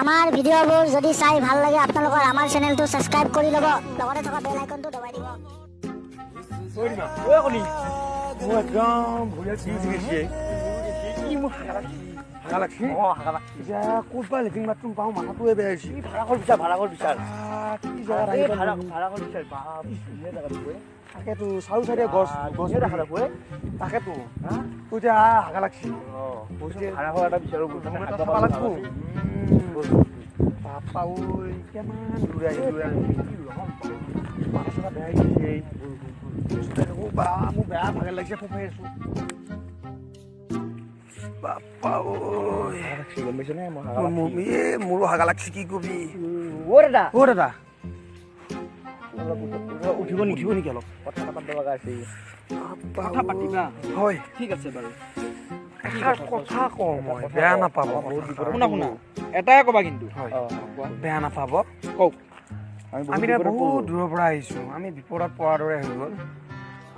আমাৰ ভিডিঅ'বোৰ যদি চাই ভাল লাগে আপোনালোকৰ আমাৰ চেনেলটো সাবস্ক্ৰাইব কৰি ল'ব লগতে থকা বেল আইকনটো দবাই দিব মই একদম ভৰিয়া চিৰিছে কি মোৰ হাগা লাগছি এতিয়া ক'তবা লেট্ৰিন বাথৰুম পাওঁ মাথাটোৱে বেয়া হৈছে ভাড়া ঘৰ বিচাৰ কি জেগা তাকেতো চাউ চাইডে গছ দেখা নাপায় তাকেতো এতিয়া হাগা লাগছি ভাড়া ঘৰ এটা বিচাৰো বাপা ঐ কিমান দূৰে আহি মাথা চাথা বেয়া হৈছে মোৰ বেয়া ভাগে লাগিছে ফোফাই আছো বাপা ঐ গম পাইছ নে মোৰো হাগা লাগছে কি কবি অ দাদা উঠিব নেকি অলপ কথা পাতিব লগা আছে কথা পাতিবা হয় ঠিক আছে বাৰু কথা কওঁ মই বেয়া নাপাব শুনা এটাই ক'বা কিন্তু বেয়া নাপাব কওক আমি বহুত দূৰৰ পৰা আহিছো আমি বিপদত পৰাৰ দৰে হৈ গ'ল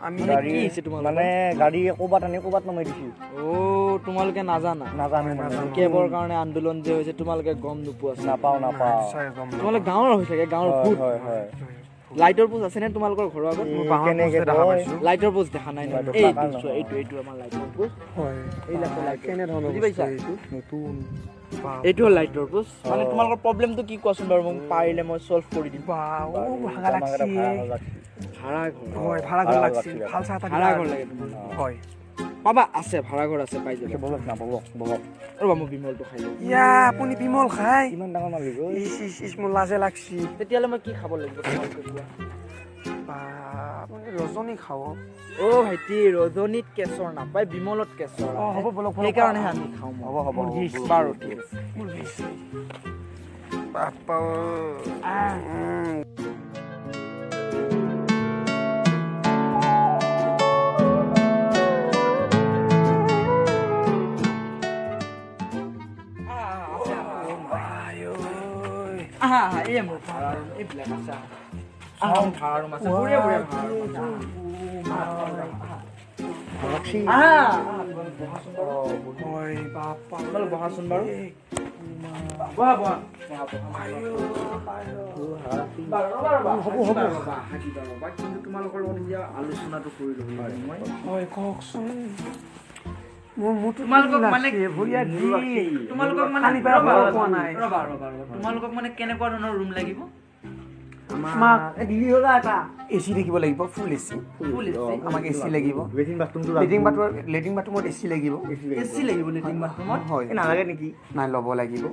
আমি মানে গাড়ী ক'ৰবাত নমাই দিছো তোমালোকে নাজানো কেবৰ কাৰণে আন্দোলন যে হৈছে তোমালোকে গম নোপোৱা নাপাওঁ তোমালোকে গাঁৱৰ হৈ থাকে গাঁৱৰ ভূত লাইটৰ পোষ্ট আছে নে তোমালোকৰ ঘৰৰ আগত লাইটৰ পোষ্ট দেখা নাই এইটো আমাৰ লাইটৰ পোষ্ট এইটো হ'ল লাইটৰ পোষ্ট মানে তোমালোকৰ প্ৰব্লেমটো কি কোৱাচোন বাৰু মোক পাৰিলে মই চল্ভ কৰি দিম ভাড়া ঘৰ লাগে হয় পাবা আছে ভাড়া ঘৰ আছে পাই যাব ৰ'বা মই বিমলটো খাই দিম আপুনি বিমল খাই ইমান ডাঙৰ মালিক মোৰ লাজে লাগছি তেতিয়াহ'লে মই কি খাব লাগিব ৰজনী খাব ভাইটি ৰজনীত কেশৰ নাপায় বিমলত কেশৰ হ'ব বলক সেইকাৰণে আমি খাওঁ হ'ব বাৰু ঠিক আছে বাপা এই মোৰ ভাড়া ৰুম এইবিলাক আছে ভাড়া ৰুম আছে বঢ়িয়া বহাচোন বাৰু কিন্তু তোমালোকৰ লগত এতিয়া আলোচনাটো কৰি ল'ব হয় কওকচোন তোমালোকক মানে কেনেকুৱা ধৰণৰ ৰুম লাগিব এচি থাকিব লাগিব ফুল এচি আমাক এচি লাগিব লেট্ৰিন বাথৰুমত এচি লাগিব হয় নালাগে নেকি নাই ল'ব লাগিব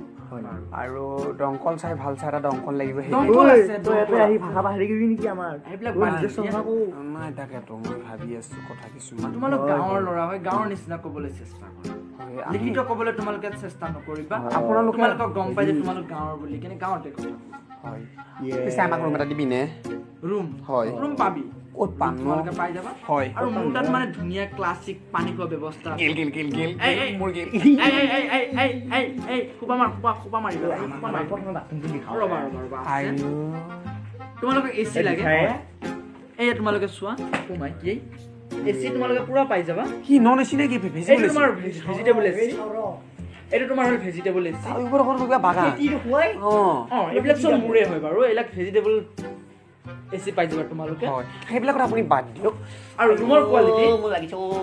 আৰু দংকল চাই ভাল চাই এটা দংকল লাগিব নাই তাকেতো মই ভাবি আছো কথা কিছুমান তোমালোক গাঁৱৰ ল'ৰা হয় গাঁৱৰ নিচিনা ক'বলৈ চেষ্টা কৰা লিখিত ক'বলৈ তোমালোকে চেষ্টা নকৰিবা তোমালোকক গম পাই যে তোমালোক গাঁৱৰ বুলি কেনে গাঁৱতে কথা হয় পিছে আমাক ৰুম এটা দিবিনে ৰুম হয় ৰুম পাবি ক'ত পাম তোমালোকে পাই যাবা হয় আৰু মোৰ তাত মানে ধুনীয়া ক্লাছিক পানী খোৱা ব্যৱস্থা তোমালোকে এচি লাগে এই তোমালোকে চোৱা সোমাই কি এচি তোমালোকে পুৰা পাই যাবা কি নন এচি নে কি ভেজিটেবল এচি এইটো তোমাৰ হ'ল ভেজিটেবল এচি এইবিলাক চব মোৰে হয় বাৰু এইবিলাক ভেজিটেবল এচি পাই যাবা তোমালোকে সেইবিলাকত আপুনি বাদ দিয়ক আৰু ৰুমৰ কোৱালিটি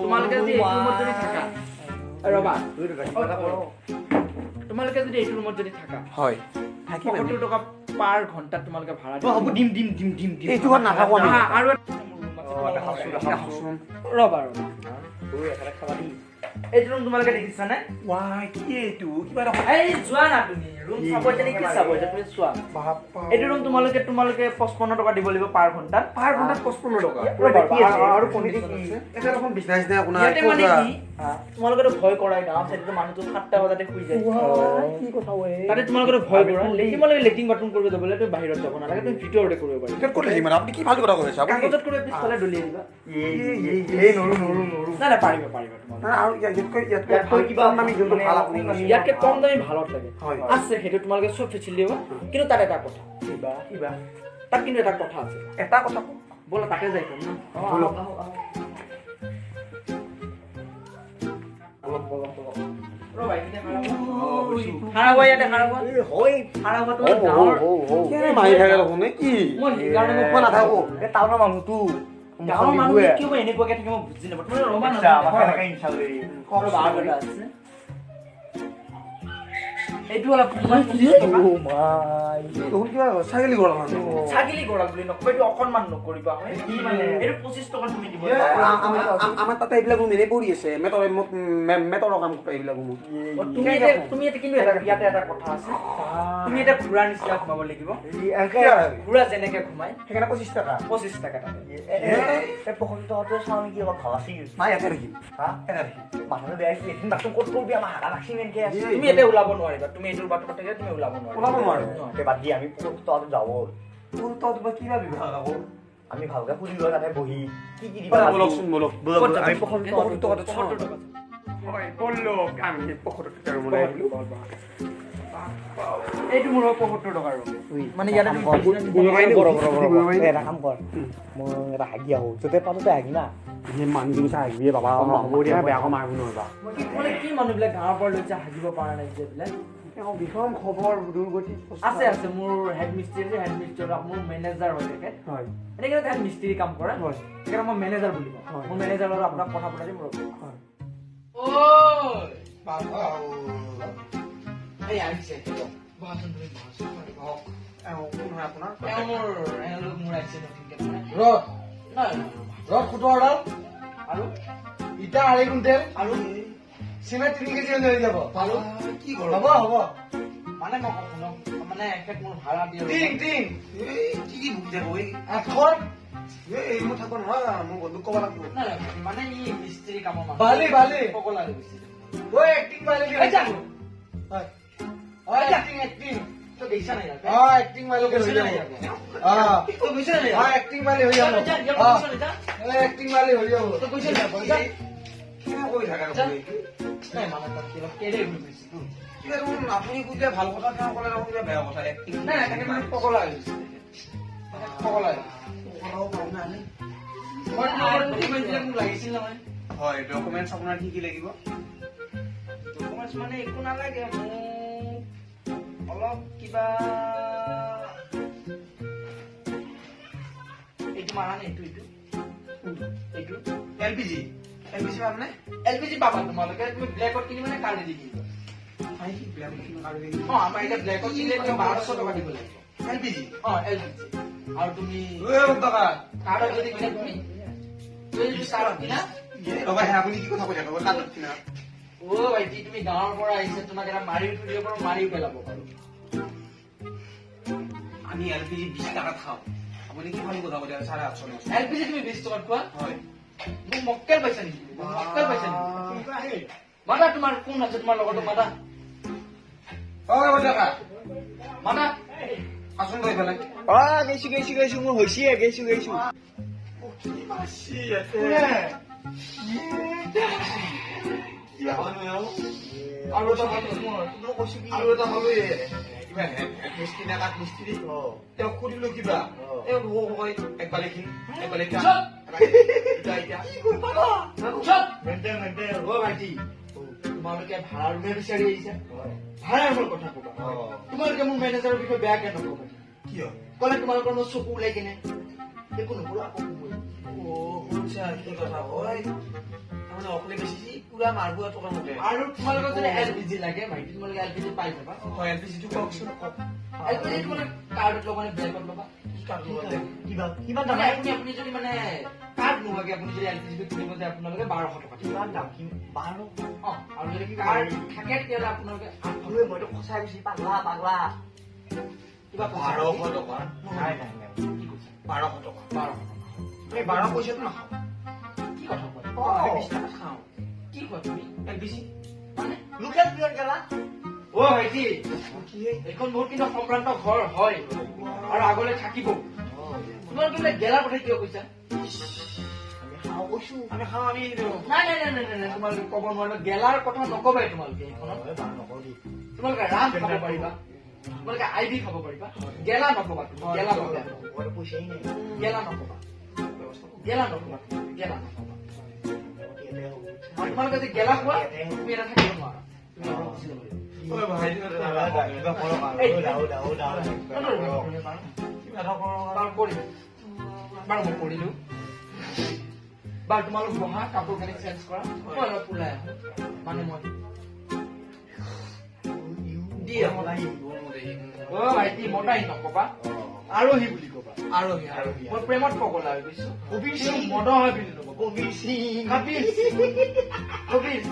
তোমালোকে যদি এইটো ৰুমত যদি থাকা ৰবা তোমালোকে যদি এইটো ৰুমত যদি থাকা হয় 70 টকা পাৰ ঘণ্টাত তোমালোকে ভাড়া দিম এইটো ঘৰত নাথাকো আমি আৰু ৰবা এইটো ৰুম তোমালোকে দেখিছা নে কি এইটো কিবা এই যোৱা না তুমি ৰুম চাব জানি কি চাব তুমি চোৱা এইটো ৰুম তোমালোকে 55 টকা দিব লাগিব পাৰ ঘণ্টাত 55 টকা আৰু কণ্ডিশ্যন আছে এটা ৰকম বিজনেছ নে আপোনাৰ মানে কি তোমালোকেতো ভয় কৰাই গাঁও চাইডটো মানুহটো 7টা বজাতে শুই যায় কি কথা হয় তাতে তোমালোকেতো ভয় কৰা তোমালোকে লেট্ৰিন বাথৰুম কৰিব যাবলে তুমি বাহিৰত যাব নালাগে তুমি ভিতৰতে কৰিব পাৰিবা ক'ত লাগিব আপুনি কি ভাল কথা কৈছে আপুনি কাগজত কৰি পিছফালে দলিয়াই দিবা নাই পাৰিবা তোমালোকে আৰু ইয়াতকে কম দামী ভালত লাগে আছে সেইটো তোমালোকে চব ফেচিলিটি হ'ব কিন্তু তাত এটা কথা তাত কিন্তু এটা কথা আছে এটা কথা ব'লা তাতে যাই কম ৰ'বা এইখিনিতে খাৰা হোৱা ইয়াতে খাৰা হোৱা খাৰা হোৱাটো গাঁৱৰ মাৰি থাকে দেখোন কি মই সেইকাৰণে মই নাথাকো এই টাউনৰ মানুহটো গাঁৱৰ মানুহে কিয় বা এনেকুৱাকে থাকে মই বুজি নাপাওঁ তোমাৰ ৰ'বা না ৰ'বা আৰু এটা আছে এইটো অলপ তোমাৰ 25 টকা দেখোন কিবা ছাগলী গড়াল ছাগলী গড়াল বুলি নকবা এইটো অকণমান নকৰিবা কি মানে এইটো 25 টকা তুমি দিব আমাৰ তাতে এইবিলাক ৰুম এনেই পৰি আছে মেটৰৰ কাম কৰে এইবিলাক ৰুম তুমি এতিয়া কিন্তু ইয়াতে এটা কথা আছে তুমি এটা ঘোঁৰা নিচিনা ঘুমাব লাগিব ঘোঁৰা যেনেকে ঘুমাই সেইকাৰণে 25 টকা 25 টকা তাতে নাই ইয়াতে ৰাখিম তুমি এতিয়া ওলাব নোৱাৰিবা তুমি এইটোৰ বাটত থাকিলে তুমি ওলাব নোৱাৰিবা কিবা বিভাগ আকৌ আমি ভালকে সুধি লওঁ তাতে বহি কি কি দিবা বলকচোন বলক আমি 75 টকাটো চাওঁ টকা হয় বলক আমি 75 টকা মনে আহিলো এইটো মোৰ 75 টকা মানে ইয়াতে এটা কাম কৰ মই এটা হাগি আহো য'তে পালো তই হাগি না মানুহজনী চাই আহিবি বাবা হ'ব দিয়া বেয়াকৈ মাৰিব নোৱাৰিবা মানে কি মানুহবিলাক গাঁৱৰ পৰা লৈছে হাগিব পৰা নাই যে এইবিলাক বিষম খবৰ দুৰ্গতি আছে আছে মোৰ হেড মিস্ত্ৰী আছে হেড মিস্ত্ৰী মোৰ মেনেজাৰ হয় তেখেত হয় এনেকৈ তেখেত মিস্ত্ৰী কাম কৰে হয় সেইকাৰণে মই মেনেজাৰ বুলি কওঁ মোৰ মেনেজাৰৰ লগত আপোনাক কথা পতাই দিম হয় এই আহিছে বহাচোন তুমি বহাচোন কোন হয় আপোনাৰ মোৰ আহিছে ৰদ নাই ৰদ 17 আৰু ইটা 2.5 কুইণ্টেল আৰু চিমেণ্ট 3 কেজি লৈ যাব আৰু কি হ'ব হ'ব মানে মই শুনক মানে এখেত মোৰ ভাড়া দিয়ে টিং কি বুজি যাব এই আঠখন এই মই থাকো নহয় মোৰ বন্ধুক ক'ব লাগিব নাই মানে ই মিস্ত্ৰী কামৰ মানুহ বালি পগলা হৈ গৈছে ঐ এক্টিং বালি হয় এক্টিং তো দেখিছা নাই এক্টিং বালি হৈ যাব এক্টিং বালি হৈ যাব এক্টিং বালি হৈ যাব তো কৈছে নাই কিয় কৈ থাকা নাই মানে তাত কিবা কেৰে হৈ গৈছে কিবা দেখোন আপুনি কৈছে ভাল কথা তেওঁ ক'লে দেখোন কিবা বেয়া কথা এক্টিং নাই তাকে মানে পগলা হৈ গৈছে পগলা হৈ মোক লাগিছিল নহয় হয় ডকুমেণ্টছ আপোনাৰ কি কি লাগিব ডকুমেণ্টছ মানে একো নালাগে মোক অলপ কিবা এইটো মাৰা নে এইটো এলপিজি মানে এলপিজি পাবা তোমালোকে তুমি ব্লেকত কিনি মানে কালি দি দিবা আমাৰ এতিয়া ব্লেকত কিনিলে তুমি 1200 টকা দিব লাগিব এলপিজি এলপিজি আৰু তুমি টকা কাৰ্ডত যদি কিনা তুমি কাৰ্ডত কিনা ৰবা আপুনি কি কথা কৈ থাকা কাৰ্ডত কিনা ভাইটি তুমি গাঁৱৰ পৰা আহিছে তোমাক এটা মাৰি উঠি দিব পাৰো মাৰিও পেলাব পাৰো আমি এলপিজি 20 টাকা খাওঁ আপুনি কি ভাল কথা কৈ থাকে 850 এলপিজি তুমি 20 টকাত খোৱা হয় মোক মক্কেল পাইছা নেকি মাতা তোমাৰ কোন আছে তোমাৰ লগতো মাতা মাতা আচোন গৈ পেলাই গৈছো মোৰ হৈছে গৈছো আৰু এটা কথা আৰু এটা হলো কিবা মিস্ত্ৰী নে কাঠ মিস্ত্ৰী তেওঁক সুধিলো কিবা একবালে ভাইটি তোমালোকে ভাড়া ৰুমে বিচাৰি আহিছা ভাড়া ৰুমৰ কথা কবা তোমালোকে মোৰ মেনেজাৰৰ বিষয়ে বেয়াকে নকবা কিয় ক'লে তোমালোকৰ মোৰ চকু ওলাই কেনে একো নকৰো আকৌ কি কথা কয় তাৰমানে অকলে বেছি পুৰা মাৰব টকা মতে আৰু তোমালোকৰ যদি এলপিজি লাগে ভাইটি তোমালোকে এলপিজি পাই যাবা হয় এলপিজিটো কওকচোন এলপিজি তোমালোকে কাৰ্ডত ল'বা নে ব্লেকত ল'বা কিমান দাম আপুনি যদি মানে কাৰ্ড নোহোৱাকে আপুনি যদি এলপিজিটো কিনিব যায় আপোনালোকে 1200 টকা কিমান দাম 12 আৰু যদি কাৰ্ড থাকে তেতিয়াহ'লে আপোনালোকে 800 মইতো সঁচাই কৈছো পাগলা কিবা 1200 টকা নাই কি কৈছে 1200 টকা 1200 এই 12 পইচাটো নাখাওঁ কি কথা কয় 20 টাকা খাওঁ কি কয় তুমি এলপিজি মানে লোকেল পিয়ৰ গেলা ভাইটি এইখন বহুত কিন্তু সম্ভ্ৰান্ত ঘৰ হয় আৰু আগলৈ থাকিব তোমালোকে গেলাৰ কথা কিয় কৈছা আমি খাওঁ আমি নাই তোমালোকে ক'ব নোৱাৰিবা গেলাৰ কথা নকবাই তোমালোকে এইখনত তোমালোকে ৰাম খাব পাৰিবা তোমালোকে আইভি খাব পাৰিবা গেলা নকবা গেলা নকবা গেলা নকবা আৰু তোমালোকে যদি গেলা খোৱা তুমি এটা থাকিব নোৱাৰা ঐ ভাইটি কিবা কৰক আৰু কিবা এটা কৰক বাৰু কৰিম বাৰু মই কৰিলো বাৰু তোমালোক বহা কাপোৰ কানি চেঞ্জ কৰা মই অলপ ওলাই আহো মানে মই দিয়ে অ ভাইটি মতাই নকবা আৰহী বুলি ক'বা আৰহী আৰহী মই প্ৰেমত পগলা হৈ গৈছো কবিৰ কিন্তু সিং মদ হয় বুলি নকব কবিৰ সিং কবিৰ কবিৰ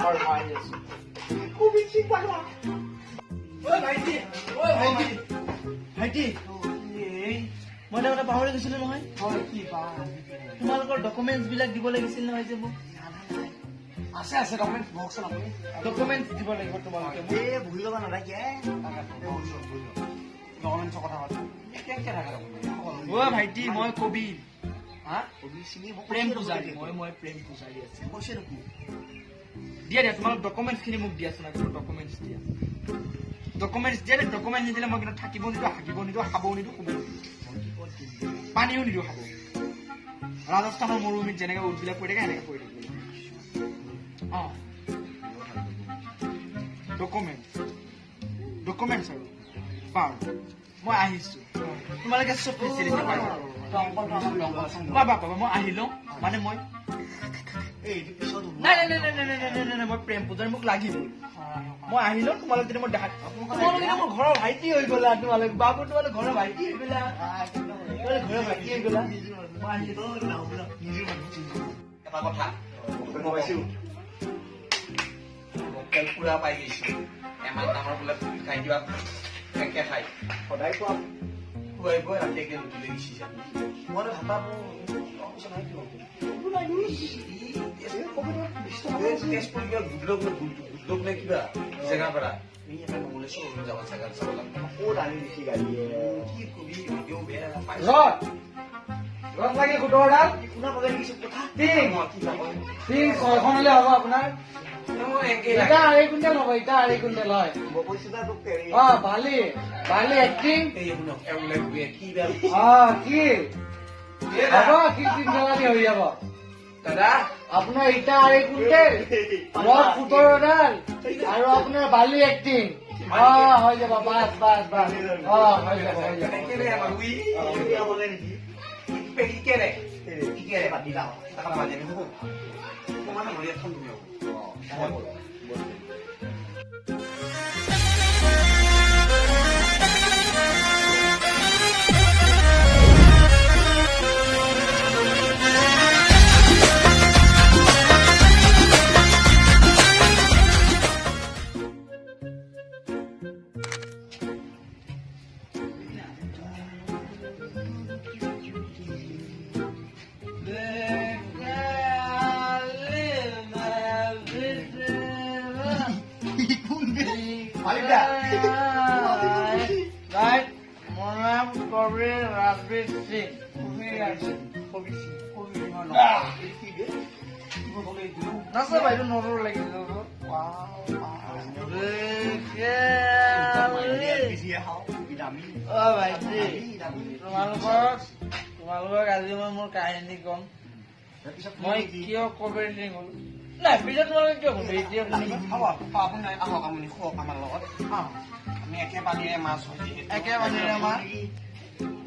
আৰু মই আহি আছো কবিৰ সিং পাগলা ঐ ভাইটি ভাইটি মই এটা কথা পাহৰি গৈছিলো নহয় হয় কি পা তোমালোকৰ ডকুমেণ্টছ বিলাক দিব লাগিছিল নহয় যে মোক আছে আছে ডকুমেণ্ট বক্সত আপুনি ডকুমেণ্ট দিব লাগিব তোমালোকে ভুল ল'ব নালাগে ডকুমেণ্টৰ কথা পাতো কেনেকে থাকে ঐ ভাইটি মই কবি হা প্ৰেম পূজাৰী মই প্ৰেম পূজাৰী আছে কৈছে নেকি দিয়া দিয়া তোমালোক ডকুমেণ্টছ খিনি মোক দিয়াচোন আগতে ডকুমেণ্টছ দিয়া ডকুমেণ্টছ দিয়া ডকুমেণ্ট নিদিলে মই কিন্তু থাকিব নিদিওঁ হাগিব নিদিওঁ খাবও নিদিওঁ শুব নিদিওঁ পানীও নিদিওঁ খাব ৰাজস্থানৰ মৰুভূমিত যেনেকে উটবিলাক পৰি থাকে সেনেকে পৰি থাকিব অ ডকুমেণ্টছ আৰু বাৰু মই আহিছো তোমালোকে চব ফেচিলিটি পাবা পাবা মই আহি লওঁ মানে মই এইটো পিছত নাই নাই নাই নাই নাই নাই নাই নাই নাই মই প্ৰেম পূজাৰ মোক লাগিবই মই আহি লওঁ তোমালোক যদি মই দেখা তোমালোকে মোৰ ঘৰৰ ভাইটি হৈ গলা তোমালোক বাবু তোমালোক ঘৰৰ ভাইটি হৈ গলা তোমালোক ঘৰৰ ভাইটি হৈ গলা মই আহি লওঁ এটা কথা মই পাইছো তেল পুৰা পাই গৈছো এমাহ ডাঙৰ বোলে খাই দিবা একে খাই সদায় খোৱা খুৱাই বৈ ৰাতি একে ৰুটি লৈ গুচি যাম মই ভাতাবোৰ কিবা জেগাৰ পৰা যাব জেগাত চাব ক'ত আনি দিছি গাড়ীয়ে কি কবি বেয়া ৰদ লাগে 17ডাল শুনা পালে কিছু কথা টিং কি পাব 6খন হলে হ'ব আপোনাৰ একে এটা আঢ়ৈ কুইণ্টেল হ'ব এটা আঢ়ৈ কুইণ্টেল হয় পইচা তোক তেৰি অ বালি এক্টিং এই শুনক এওঁলে কি বেয়া অ কি হ'ব কি 3 হৈ যাব দাদা আপোনাৰ ইটা আঢ়ৈ কুইণ্টেল ৰদ 17ডাল আৰু আপোনাৰ বালি এক্টিং অ হৈ যাব বাছ অ হৈ যাব কেনেকে বেয়া বাৰু বলে নেকি কি কেনে কি কেনে পাতি যাওঁ টাকা মাজে নহ'ব মানে মৰি এখন তুমি ৰাজবীৰ সিং নাচা বাইদেউ নজৰ লাগিছে ভাইটি তোমালোকক আজি মই মোৰ কাহিনী কম মই কিয় কবেৰ সিং হলো নাই পিছত তোমালোকে কিয় কবে এতিয়া আপুনি আহক আপুনি খুৱক আমাৰ লগত আমি একে পানীৰে মাছ একে পানীৰে মাছ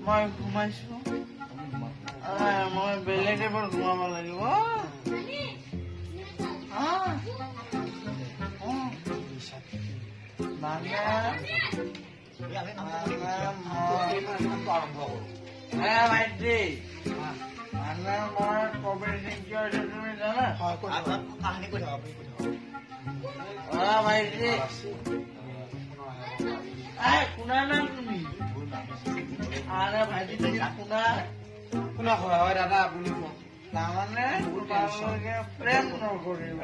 মই ঘুমাইছো মই বেলেগ এবাৰ ঘুমাব লাগিব ভাইটি মানে মই কবিৰ সিং কিয় হৈছে তুমি জানা কাহিনী কৈ থাকক ভাইটি শুনা না তুমি আরে ভাইটি তুমি শুনা হয় দাদা আপুনি তাৰমানে তোমালোকে প্ৰেম নকৰিব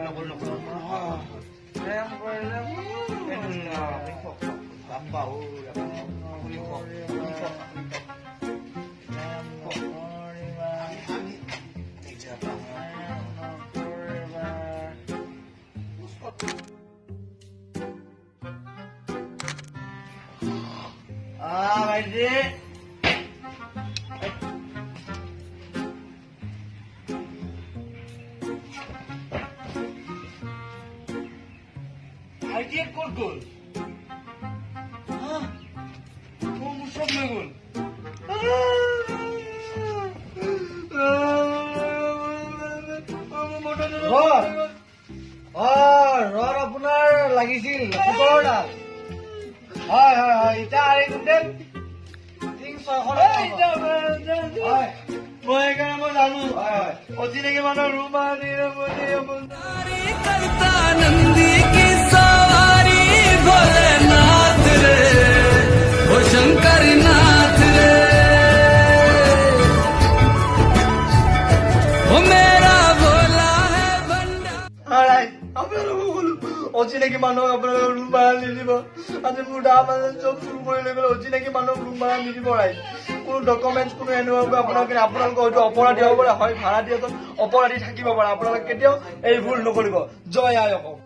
প্ৰেম কৰিলে ভাইটি জীয়েক ক'ত গ'ল মোৰ চব লৈ গ'ল ৰড আপোনাৰ লাগিছিল 17ডাল হয় হয় হয় ইটা আৰি কুইণ্টেল টিং 600 হয় মই সেইকাৰণে মই জানো হয় হয় অচিনাকি মানুহৰ ৰুম আনি करता नंदी की सवारी भोलेनाथ रे ओ शंकर नाथ रे ओ मेरा भोला है भंडार আপোনালোকক ক'লো অচিনাকি মানুহক আপোনালোকৰ ৰুম ভাড়া নিদিব আজি মোৰ দাম আছে চব চুৰ কৰি লৈ গ'লে অচিনাকি মানুহক ৰুম ভাড়া নিদিব ৰাইজ কোনো ডকুমেণ্টছ কোনো এনেকুৱাকৈ আপোনালোকে হয়তো অপৰাধী হ'ব পাৰে হয় ভাড়া দিয়াটো অপৰাধী থাকিব পাৰে আপোনালোকে কেতিয়াও এই ভুল নকৰিব জয় আই অসম